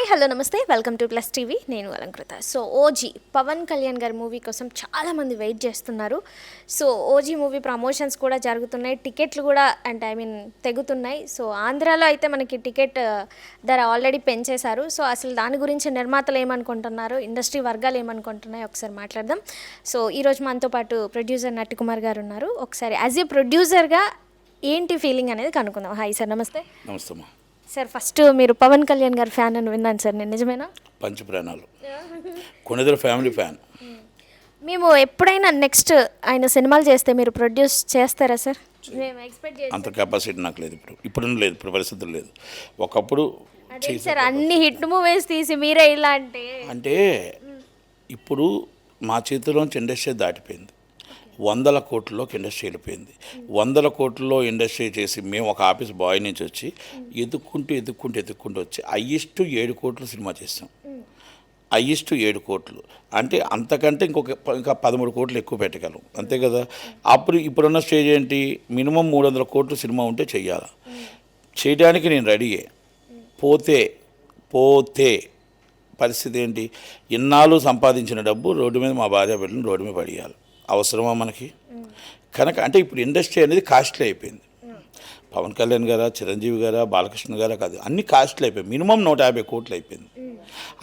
Hi hello నమస్తే welcome to plus TV. నేను Alankrita. So OG Pawan Kalyan గారి మూవీ కోసం చాలామంది వెయిట్ చేస్తున్నారు. సో ఓజీ మూవీ ప్రమోషన్స్ కూడా జరుగుతున్నాయి, టికెట్లు కూడా తెగుతున్నాయి. సో ఆంధ్రాలో అయితే మనకి టికెట్ ధర ఆల్రెడీ పెంచేశారు. సో అసలు దాని గురించి నిర్మాతలు ఏమనుకుంటున్నారు, ఇండస్ట్రీ వర్గాలు ఏమనుకుంటున్నాయి ఒకసారి మాట్లాడదాం. సో ఈరోజు మనతో పాటు ప్రొడ్యూసర్ నట్టికుమార్ గారు ఉన్నారు. ఒకసారి యాజ్ ఏ ప్రొడ్యూసర్గా ఏంటి ఫీలింగ్ అనేది కనుక్కుందాం. హాయ్ సార్, నమస్తే. నమస్తే సార్, ఫస్ట్ మీరు పవన్ కళ్యాణ్ గారి ఫ్యాన్ అని విన్నాను సార్, నేను నిజమేనా? పంచప్రాణాలు కొనిదల ఫ్యామిలీ ఫ్యాన్. మేము ఎప్పుడైనా నెక్స్ట్ ఆయన సినిమాలు చేస్తే మీరు ప్రొడ్యూస్ చేస్తారా సార్? మేము ఎక్స్పెక్ట్ చేస్తాం. అంత కెపాసిటీ నాకు లేదు, ఇప్పుడు లేదు, ఇప్పుడు పరిస్థితులు లేదు. ఒకప్పుడు సార్ అన్ని హిట్ మూవీస్ తీసి మీరే ఇలా అంటే ఇప్పుడు మా చేతిలోంచి ఇండస్ట్రీ దాటిపోయింది. 100 కోట్లలోకి ఇండస్ట్రీ వెళ్ళిపోయింది. 100 కోట్లలో ఇండస్ట్రీ చేసి మేము ఒక ఆఫీస్ బాయ్ నుంచి వచ్చి ఎదుక్కుంటూ వచ్చి హైయెస్ట్ 7 కోట్లు సినిమా చేస్తాం. హైయెస్ట్ 7 కోట్లు అంటే అంతకంటే ఇంకా 13 కోట్లు ఎక్కువ పెట్టగలం, అంతే కదా. ఇప్పుడున్న స్టేజ్ ఏంటి, మినిమం 300 కోట్లు సినిమా ఉంటే చెయ్యాలి. చేయడానికి నేను రెడీయే. పోతే పరిస్థితి ఏంటి, ఇన్నాళ్ళు సంపాదించిన డబ్బు రోడ్డు మీద మా భార్య బిడ్డలను రోడ్డు మీద పడేయాలి. అవసరమా మనకి? కనుక అంటే ఇప్పుడు ఇండస్ట్రీ అనేది కాస్ట్లీ అయిపోయింది. పవన్ కళ్యాణ్ గారా, చిరంజీవి గారా, బాలకృష్ణ గారా కాదు, అన్ని కాస్ట్లీ అయిపోయింది. మినిమం 150 కోట్లు అయిపోయింది.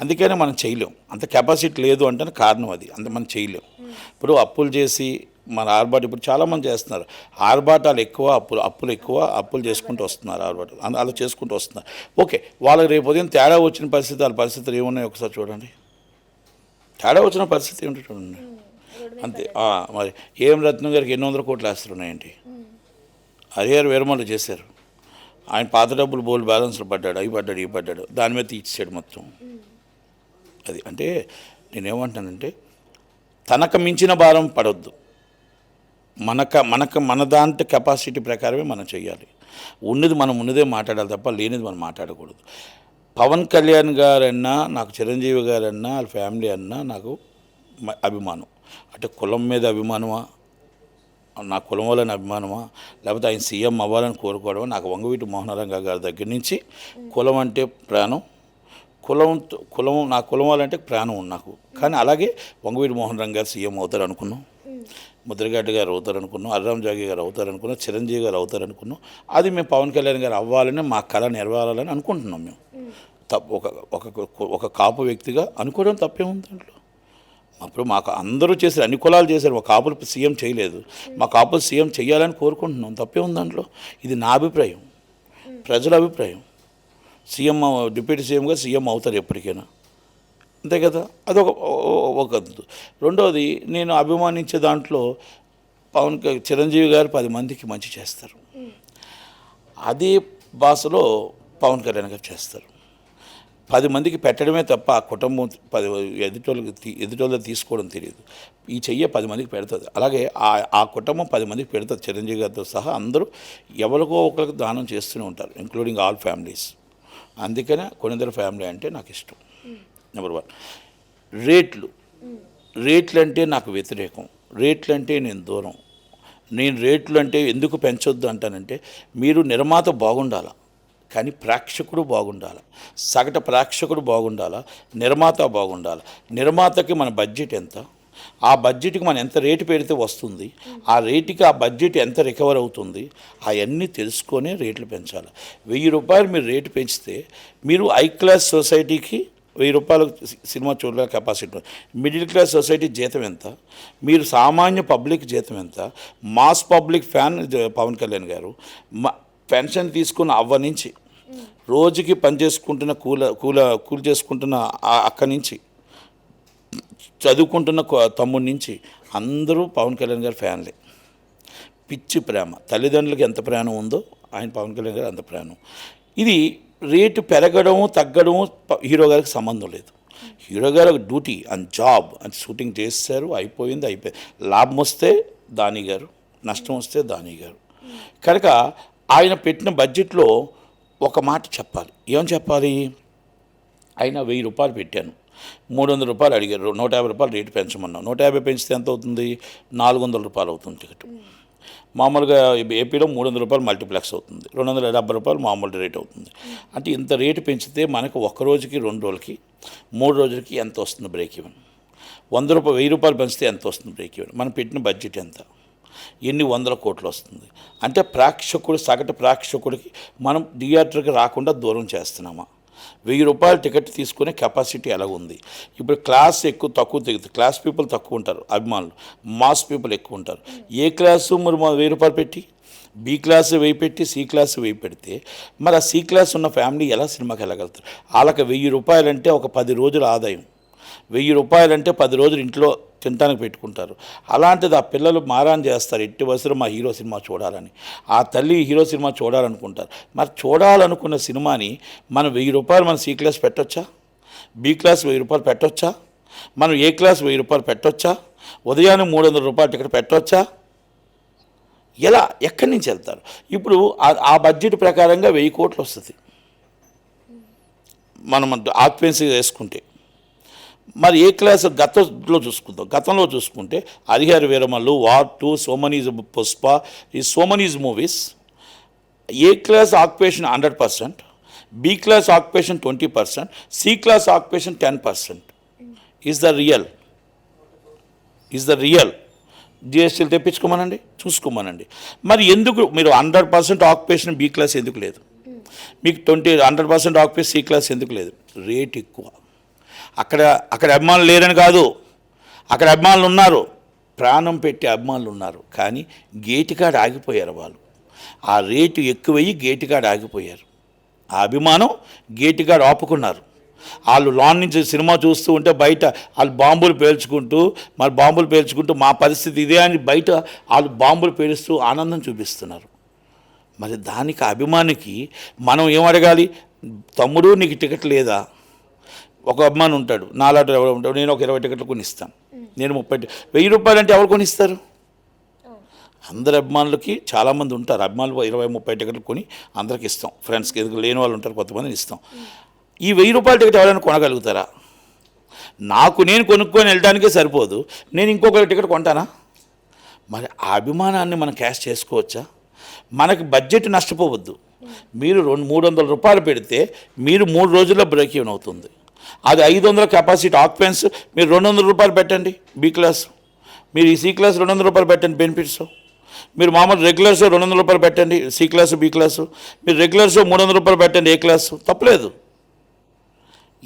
అందుకనే మనం చేయలేం, అంత కెపాసిటీ లేదు అంటే కారణం అది. అంత మనం చేయలేం. ఇప్పుడు అప్పులు చేసి మన ఆర్బాటు ఇప్పుడు చాలామంది చేస్తున్నారు. ఆర్బాటాలు ఎక్కువ, అప్పులు ఎక్కువ, అప్పులు చేసుకుంటూ వస్తున్నారు. ఆర్బాటు అలా చేసుకుంటూ వస్తున్నారు. ఓకే, వాళ్ళకి రేపు ఉదయం తేడా వచ్చిన పరిస్థితి, వాళ్ళ పరిస్థితులు ఏమున్నాయి ఒకసారి చూడండి. తేడా వచ్చిన పరిస్థితి ఏమిటి చూడండి. అంతే. మరి ఏం రత్నం గారికి 800 కోట్లు వేస్తున్నాయండి. హరిహర వీరమల్లు చేశారు. ఆయన పాత డబ్బులు బోల్ బ్యాలెన్స్లో పడ్డాడు, ఇవి పడ్డాడు, దాని మీద తీర్చాడు మొత్తం. అది అంటే నేనేమంటానంటే తనకు మించిన భారం పడవద్దు. మన దాంట్లో కెపాసిటీ ప్రకారమే మనం చేయాలి. మనం ఉన్నదే మాట్లాడాలి తప్ప లేనిది మనం మాట్లాడకూడదు. పవన్ కళ్యాణ్ గారన్నా, నాకు చిరంజీవి గారన్నా, వాళ్ళ ఫ్యామిలీ అన్నా నాకు అభిమానం. అంటే కులం మీద అభిమానమా, నా కులం వాళ్ళని అభిమానమా, లేకపోతే ఆయన సీఎం అవ్వాలని కోరుకోవడమా, నాకు వంగవీటి మోహనరంగ గారి దగ్గర నుంచి కులం అంటే ప్రాణం, నా కులం వాళ్ళంటే ప్రాణం నాకు. కానీ అలాగే వంగవీటి మోహనరంగ గారు సీఎం అవుతారు అనుకున్నాం, ముద్రగడ్డ గారు అవుతారు అనుకున్నాం, అర్రామ్ జాగి గారు అవుతారు అనుకున్నాం, చిరంజీవి గారు అవుతారు అనుకున్నాం. అది మేము పవన్ కళ్యాణ్ గారు అవ్వాలని, మా కళ నెరవేరాలని అనుకుంటున్నాం. మేము ఒక కాపు వ్యక్తిగా అనుకోవడం తప్పేముంది దాంట్లో. అప్పుడు మాకు అందరూ చేశారు, అన్ని కులాలు చేశారు. మా కాపులు సీఎం చేయలేదు, మా కాపులు సీఎం చేయాలని కోరుకుంటున్నాం. తప్పే ఉంది దాంట్లో. ఇది నా అభిప్రాయం, ప్రజల అభిప్రాయం. సీఎం, డిప్యూటీ సీఎంగా సీఎం అవుతారు ఎప్పటికైనా, అంతే కదా. ఒక రెండవది, నేను అభిమానించే దాంట్లో చిరంజీవి గారు 10 మందికి మంచి చేస్తారు. అదే భాషలో పవన్ కళ్యాణ్ గారు చేస్తారు. 10 మందికి పెట్టడమే తప్ప ఆ కుటుంబం ఎదుటోళ్ళకి తీసుకోవడం తెలియదు. ఈ చెయ్యి 10 మందికి పెడుతుంది. అలాగే ఆ కుటుంబం 10 మందికి పెడుతుంది. చిరంజీవి గారితో సహా అందరూ ఎవరికో ఒకరికి దానం చేస్తూనే ఉంటారు, ఇంక్లూడింగ్ ఆల్ ఫ్యామిలీస్. అందుకనే కొనిదల ఫ్యామిలీ అంటే నాకు ఇష్టం. నెంబర్ 1. రేట్లు అంటే నాకు వ్యతిరేకం. రేట్లు అంటే నేను దూరం. నేను రేట్లు అంటే ఎందుకు పెంచొద్దు అంటానంటే, మీరు నిర్మాత బాగుండాలా, కానీ ప్రేక్షకుడు బాగుండాలి. సగటు ప్రేక్షకుడు బాగుండాలా, నిర్మాత బాగుండాలి. నిర్మాతకి మన బడ్జెట్ ఎంత, ఆ బడ్జెట్కి మనం ఎంత రేటు పెడితే వస్తుంది, ఆ రేటుకి ఆ బడ్జెట్ ఎంత రికవర్ అవుతుంది, అవన్నీ తెలుసుకొనే రేట్లు పెంచాలి. 1000 రూపాయలు మీరు రేటు పెంచితే, మీరు హై క్లాస్ సొసైటీకి 1000 రూపాయలు సినిమా చూడలే కెపాసిటీ. మిడిల్ క్లాస్ సొసైటీ జీతం ఎంత, మీరు సామాన్య పబ్లిక్ జీతం ఎంత, mass public fan Pawan Kalyan garu pension తీసుకున్న అవ్వ నుంచి, రోజుకి పని చేసుకుంటున్న కూలి చేసుకుంటున్న అక్క నుంచి, చదువుకుంటున్న తమ్ముడి నుంచి అందరూ పవన్ కళ్యాణ్ గారి ఫ్యాన్లే. పిచ్చి ప్రేమ. తల్లిదండ్రులకి ఎంత ప్రేమ ఉందో ఆయన పవన్ కళ్యాణ్ గారు అంత ప్రేమ. ఇది రేటు పెరగడము తగ్గడము హీరో గారికి సంబంధం లేదు. హీరో గారు డ్యూటీ అండ్ జాబ్ అని షూటింగ్ చేస్తారు, అయిపోయింది. లాభం వస్తే దాని గారు, నష్టం వస్తే దాని గారు. కనుక ఆయన పెట్టిన బడ్జెట్లో ఒక మాట చెప్పాలి. ఏం చెప్పాలి, ఆయన 1000 రూపాయలు పెట్టాను, 300 రూపాయలు అడిగారు, 150 రూపాయలు రేటు పెంచమన్నాం. 150 పెంచితే ఎంత అవుతుంది, 400 రూపాయలు అవుతుంది టికెట్. మామూలుగా ఏపీలో 300 రూపాయలు మల్టీప్లెక్స్ అవుతుంది, 270 రూపాయలు మామూలు రేట్ అవుతుంది. అంటే ఇంత రేటు పెంచితే మనకు ఒక్క రోజుకి 2 రోజులకి 3 రోజులకి ఎంత వస్తుంది బ్రేక్ ఈవెన్? 1000 రూపాయలు పెంచితే ఎంత వస్తుంది బ్రేక్ ఈవెన్? మనం పెట్టిన బడ్జెట్ ఎంత? ఎన్ని వందల కోట్లు వస్తుంది? అంటే సగటు ప్రేక్షకుడికి మనం థియేటర్కి రాకుండా దూరం చేస్తున్నామా? 1000 రూపాయల టికెట్ తీసుకునే కెపాసిటీ ఎలా ఉంది? ఇప్పుడు క్లాస్ తక్కువ తెగుతుంది, క్లాస్ పీపుల్ తక్కువ ఉంటారు అభిమానులు, మాస్ పీపుల్ ఎక్కువ ఉంటారు. ఏ క్లాసు మరి 1000 రూపాయలు పెట్టి, బి క్లాసు 1000 పెట్టి, సి క్లాసు 1000 పెడితే మరి ఆ సి క్లాస్ ఉన్న ఫ్యామిలీ ఎలా సినిమాకి వెళ్ళగలుగుతారు? వాళ్ళకి 1000 రూపాయలంటే ఒక 10 రోజుల ఆదాయం. 1000 రూపాయలంటే 10 రోజులు ఇంట్లో తినడానికి పెట్టుకుంటారు. అలాంటిది ఆ పిల్లలు మారాన్ చేస్తారు, ఎట్టి వసరం మా హీరో సినిమా చూడాలని. ఆ తల్లి హీరో సినిమా చూడాలనుకుంటారు. మరి చూడాలనుకున్న సినిమాని మనం 1000 రూపాయలు మన సి క్లాస్ పెట్టొచ్చా? బి క్లాస్ 1000 రూపాయలు పెట్టొచ్చా? మనం ఏ క్లాస్ 1000 రూపాయలు పెట్టొచ్చా? ఉదయాన్నే 300 రూపాయలు టికెట్ పెట్టొచ్చా? ఎలా, ఎక్కడి నుంచి వెళ్తారు? ఇప్పుడు ఆ బడ్జెట్ ప్రకారంగా 1000 కోట్లు వస్తుంది మనం ఆక్యుపెన్సీ వేసుకుంటే. మరి ఏ క్లాస్ గతంలో చూసుకుంటే హరిహర వీరమల్లు, వార్ 2, సోమనీజ్ పుష్ప, ఈ సోమనీజ్ movies A class occupation 100%, B class occupation 20%, C class occupation 10%. Is the real జిఎస్టీలు తెప్పించుకోమనండి, చూసుకోమనండి. మరి ఎందుకు మీరు 100% ఆక్యుపేషన్ బి క్లాస్ ఎందుకు లేదు? మీకు 100% ఆక్యుపేషన్ సి క్లాస్ ఎందుకు లేదు? రేట్ ఎక్కువ. అక్కడ అభిమానులు లేరని కాదు, అక్కడ అభిమానులు ఉన్నారు, ప్రాణం పెట్టి అభిమానులు ఉన్నారు. కానీ గేటుకాడ ఆగిపోయారు వాళ్ళు. ఆ రేటు ఎక్కువయ్యి గేటుకాడ ఆగిపోయారు. ఆ అభిమానం గేటుకాడ ఆపుకున్నారు. వాళ్ళు లాన్ నుంచి సినిమా చూస్తూ ఉంటే బయట వాళ్ళు బాంబులు పేల్చుకుంటూ మా పరిస్థితి ఇదే అని బయట వాళ్ళు బాంబులు పేలుస్తూ ఆనందం చూపిస్తున్నారు. మరి దానికి అభిమానికి మనం ఏమడగాలి? తమ్ముడు నీకు టికెట్ లేదా? ఒక అభిమాని ఉంటాడు, నాలాంటి ఎవరు ఉంటాడు, నేను ఒక 20 టికెట్లు కొనిస్తాను, నేను 1000 రూపాయలు అంటే ఎవరు కొనిస్తారు? అందరు అభిమానులకి చాలామంది ఉంటారు, అభిమానులు 20-30 టికెట్లు కొని అందరికి ఇస్తాం. ఫ్రెండ్స్కి ఎదుగు లేని వాళ్ళు ఉంటారు, కొంతమందిని ఇస్తాం. ఈ 1000 రూపాయల టికెట్ ఎవరైనా కొనగలుగుతారా? నేను కొనుక్కొని వెళ్ళడానికే సరిపోదు, నేను ఇంకొకరి టికెట్ కొంటానా? మరి ఆ అభిమానాన్ని మనం క్యాష్ చేసుకోవచ్చా? మనకి బడ్జెట్ నష్టపోవద్దు. మీరు 300 రూపాయలు పెడితే మీరు 3 రోజుల్లో బ్రేక్ ఈవెన్ అవుతుంది. అది 500 కెపాసిటీ ఆక్యుపెన్స్, మీరు 200 రూపాయలు పెట్టండి బి క్లాస్, మీరు ఈ సి క్లాస్ 200 రూపాయలు పెట్టండి బెనిఫిట్స్. మీరు మామూలు రెగ్యులర్ షో 200 రూపాయలు పెట్టండి సి క్లాసు బి క్లాసు, మీరు రెగ్యులర్ షో 300 రూపాయలు పెట్టండి ఏ క్లాసు, తప్పలేదు.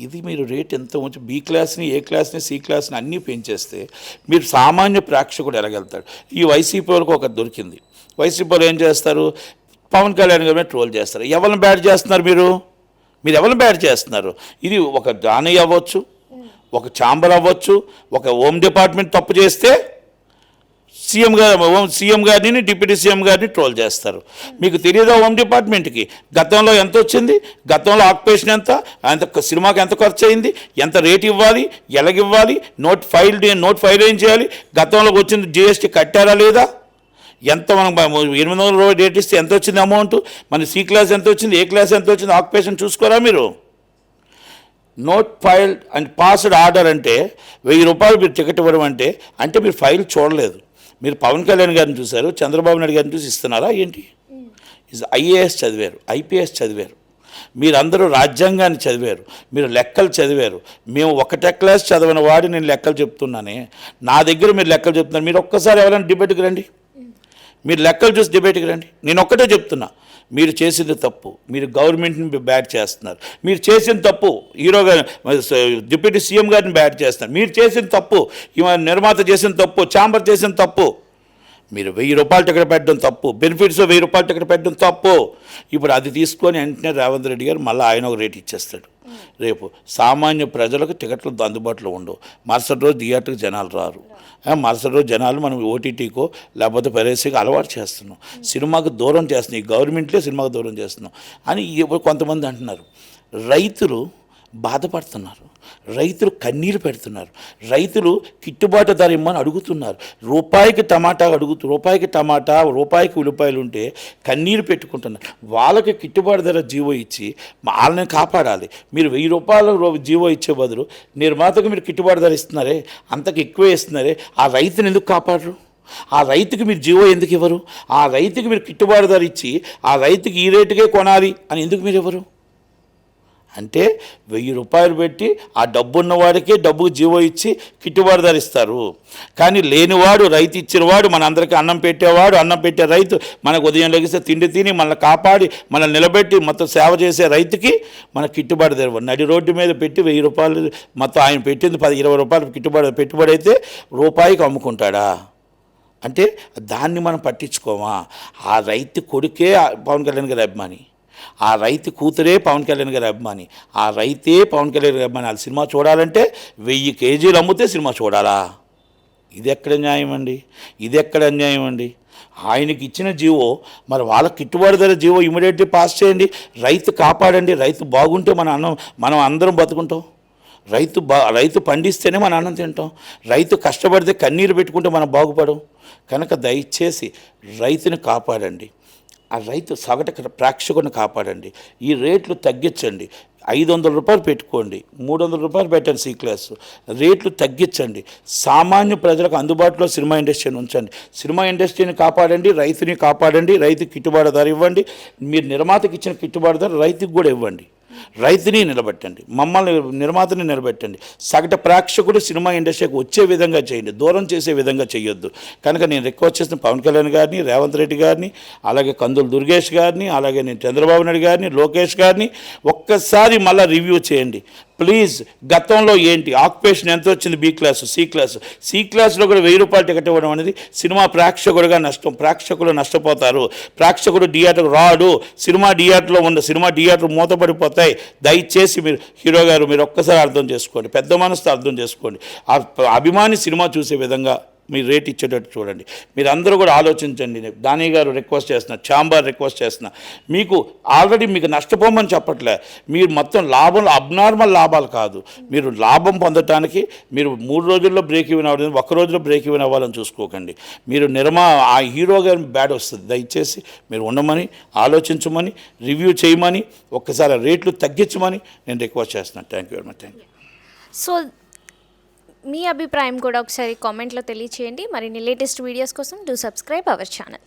ఇది మీరు రేట్ ఎంత ఉంచి బి క్లాస్ని, ఏ క్లాస్ని, సి క్లాస్ని అన్నీ పెంచేస్తే మీరు సామాన్య ప్రేక్షకుడు ఎలాగెళ్తాడు? ఈ వైసీపీ వాళ్ళకి ఒక దొరికింది. వైసీపీ వాళ్ళు ఏం చేస్తారు? పవన్ కళ్యాణ్ గారి మీద ట్రోల్ చేస్తారు. ఎవరిని బ్యాడ్ చేస్తున్నారు మీరు ఎవరిని బ్యాడ్ చేస్తున్నారు? ఇది ఒక దాని అవ్వచ్చు, ఒక ఛాంబర్ అవ్వచ్చు, ఒక హోమ్ డిపార్ట్మెంట్ తప్పు చేస్తే సీఎం గారిని, డిప్యూటీ సీఎం గారిని ట్రోల్ చేస్తారు. మీకు తెలియదా హోమ్ డిపార్ట్మెంట్కి గతంలో ఎంత వచ్చింది, గతంలో ఆక్యుపేషన్ ఎంత సినిమాకి ఎంత ఖర్చు అయింది, ఎంత రేట్ ఇవ్వాలి, ఎలాగివ్వాలి, నోట్ ఫైల్ ఏం చేయాలి, గతంలో వచ్చింది జిఎస్టీ కట్టారా లేదా, ఎంత మనం 800 రూపాయలు రేట్ ఇస్తే ఎంత వచ్చింది అమౌంట్, మన సి క్లాస్ ఎంత వచ్చింది, ఏ క్లాస్ ఎంత వచ్చింది, ఆక్యుపేషన్ చూసుకోరా మీరు? Note file and passed order అంటే 1000 రూపాయలు మీరు టికెట్ ఇవ్వడం అంటే మీరు ఫైల్ చూడలేదు. మీరు పవన్ కళ్యాణ్ గారిని చూశారు, చంద్రబాబు నాయుడు గారిని చూసి ఇస్తున్నారా ఏంటి? ఐఏఎస్ చదివారు, ఐపీఎస్ చదివారు, మీరందరూ రాజ్యాంగాన్ని చదివారు, మీరు లెక్కలు చదివారు. మేము 1వ క్లాస్ చదివిన వాడు నేను లెక్కలు చెప్తున్నానే, నా దగ్గర మీరు లెక్కలు చెప్తున్నారు. మీరు ఒక్కసారి ఎవరైనా డిబేట్కి రండి, మీరు లెక్కలు చూసి డిబేట్కి రండి. నేను ఒక్కటే చెప్తున్నా, మీరు చేసింది తప్పు, మీరు గవర్నమెంట్ని బ్యాడ్ చేస్తున్నారు. మీరు చేసిన తప్పు, హీరోగా డిప్యూటీ సీఎం గారిని బ్యాడ్ చేస్తున్నారు. మీరు చేసిన తప్పు, నిర్మాత చేసిన తప్పు, ఛాంబర్ చేసిన తప్పు. మీరు 1000 రూపాయలు టికెట్ పెట్టడం తప్పు, బెనిఫిట్స్ 1000 రూపాయలు టికెట్ పెట్టడం తప్పు. ఇప్పుడు అది తీసుకొని వెంటనే రేవంత్ రెడ్డి గారు మళ్ళీ ఆయన ఒక రేట్ ఇచ్చేస్తాడు. రేపు సామాన్య ప్రజలకు టికెట్లు అందుబాటులో ఉండవు. మరుసటి రోజు థియేటర్కి జనాలు రారు. మరుసటి రోజు జనాలు మనం ఓటీటీకో లేకపోతే పైరసీకో అలవాటు చేస్తున్నాం, సినిమాకు దూరం చేస్తున్నాం, ఈ గవర్నమెంట్లే సినిమాకు దూరం చేస్తున్నాం అని కొంతమంది అంటున్నారు. రైతులు బాధపడుతున్నారు, రైతులు కన్నీరు పెడుతున్నారు, రైతులు గిట్టుబాటు ధర ఇమ్మని అడుగుతున్నారు. రూపాయికి టమాటా రూపాయికి ఉల్లిపాయలు ఉంటే కన్నీరు పెట్టుకుంటున్నారు. వాళ్ళకి గిట్టుబాటు ధర జీవో ఇచ్చి వాళ్ళని కాపాడాలి. మీరు 1000 రూపాయల జీవో ఇచ్చే బదులు నిర్మాతకు మీరు గిట్టుబాటు ధర ఇస్తున్నారే, అంతకు ఎక్కువే ఇస్తున్నారే, ఆ రైతుని ఎందుకు కాపాడరు? ఆ రైతుకి మీరు జీవో ఎందుకు ఇవ్వరు? ఆ రైతుకి మీరు గిట్టుబాటు ధర ఇచ్చి ఆ రైతుకి ఈ రేటుకే కొనాలి అని ఎందుకు మీరు ఇవ్వరు? అంటే 1000 రూపాయలు పెట్టి ఆ డబ్బు ఉన్నవాడికే డబ్బుకు జీవో ఇచ్చి గిట్టుబాటు ధర ఇస్తారు. కానీ లేనివాడు, రైతు ఇచ్చినవాడు, మనందరికీ అన్నం పెట్టేవాడు, అన్నం పెట్టే రైతు, మనకు ఉదయం లెగిస్తే తిండి తిని మనల్ని కాపాడి మనల్ని నిలబెట్టి మొత్తం సేవ చేసే రైతుకి మన గిట్టుబాటు ధర నడి రోడ్డు మీద పెట్టి 1000 రూపాయలు మొత్తం ఆయన పెట్టింది 10-20 రూపాయలు పెట్టుబడి అయితే రూపాయికి అమ్ముకుంటాడా? అంటే దాన్ని మనం పట్టించుకోమా? ఆ రైతు కొడుకే పవన్ కళ్యాణ్ గారి అభిమాని, ఆ రైతు కూతురే పవన్ కళ్యాణ్ గారి అభిమాని, ఆ రైతే పవన్ కళ్యాణ్ గారి అభిమాని. వాళ్ళ సినిమా చూడాలంటే 1000 కేజీలు అమ్మితే సినిమా చూడాలా? ఇది ఎక్కడ న్యాయం అండి? ఇది ఎక్కడ అన్యాయం అండి? ఆయనకి ఇచ్చిన జీవో మరి వాళ్ళకి గిట్టుబాటు ధర జీవో ఇమీడియట్లీ పాస్ చేయండి. రైతు కాపాడండి. రైతు బాగుంటే మనం అందరం బతుకుంటాం. రైతు పండిస్తేనే మన అన్నం తింటాం. రైతు కష్టపడితే కన్నీరు పెట్టుకుంటే మనం బాగుపడం. కనుక దయచేసి రైతుని కాపాడండి. ఆ రైతు సగటు ప్రేక్షకుని కాపాడండి. ఈ రేట్లు తగ్గించండి. 500 రూపాయలు పెట్టుకోండి, 300 రూపాయలు పెట్టండి సి క్లాస్. రేట్లు తగ్గించండి. సామాన్య ప్రజలకు అందుబాటులో సినిమా ఇండస్ట్రీని ఉంచండి. సినిమా ఇండస్ట్రీని కాపాడండి, రైతుని కాపాడండి. రైతుకి గిట్టుబాటు ధర ఇవ్వండి. మీరు నిర్మాతకి ఇచ్చిన గిట్టుబాటు ధర రైతుకి కూడా ఇవ్వండి. రైతుని నిలబెట్టండి, మమ్మల్ని నిర్మాతని నిలబెట్టండి. సగటు ప్రేక్షకుడు సినిమా ఇండస్ట్రీకి వచ్చే విధంగా చేయండి, దూరం చేసే విధంగా చేయొద్దు. కనుక నేను రిక్వెస్ట్ చేసిన పవన్ కళ్యాణ్ గారిని, రేవంత్ రెడ్డి గారిని, అలాగే కందులు దుర్గేష్ గారిని, అలాగే నేను చంద్రబాబు నాయుడు గారిని, లోకేష్ గారిని ఒక్కసారి మళ్ళీ రివ్యూ చేయండి ప్లీజ్. గతంలో ఏంటి ఆక్యుపేషన్ ఎంత వచ్చింది? బి క్లాసు, సి క్లాసులో కూడా 1000 రూపాయలు టికెట్ ఇవ్వడం అనేది సినిమా ప్రేక్షకుడిగా నష్టం. ప్రేక్షకులు నష్టపోతారు. ప్రేక్షకుడు థియేటర్కి రాడు. సినిమా థియేటర్ మూతపడిపోతాయి. దయచేసి మీరు హీరో గారు మీరు ఒక్కసారి అర్థం చేసుకోండి, పెద్ద మనసుతో అర్థం చేసుకోండి. ఆ అభిమాని సినిమా చూసే విధంగా మీరు రేట్ ఇచ్చేటట్టు చూడండి. మీరు అందరూ కూడా ఆలోచించండి. దాని గారు రిక్వెస్ట్ చేస్తున్నా, ఛాంబర్ రిక్వెస్ట్ చేస్తున్నా, మీకు ఆల్రెడీ మీకు నష్టపోమని చెప్పట్లే. మీరు మొత్తం అబ్నార్మల్ లాభాలు కాదు. మీరు లాభం పొందటానికి మీరు 3 రోజుల్లో బ్రేక్ ఈవెన్ అవ్వడం, 1 రోజులో బ్రేక్ ఈవెన్ అవ్వాలని చూసుకోకండి. మీరు ఆ హీరో గారి బ్యాడ్ వస్తుంది. దయచేసి మీరు ఉండమని, ఆలోచించమని, రివ్యూ చేయమని, ఒక్కసారి రేట్లు తగ్గించమని నేను రిక్వెస్ట్ చేస్తున్నాను. Thank you very much. Thank you. So మీ అభిప్రాయం కూడా ఒకసారి కామెంట్లో తెలియచేయండి. మరిన్ని లేటెస్ట్ వీడియోస్ కోసం డూ సబ్స్క్రైబ్ అవర్ ఛానల్.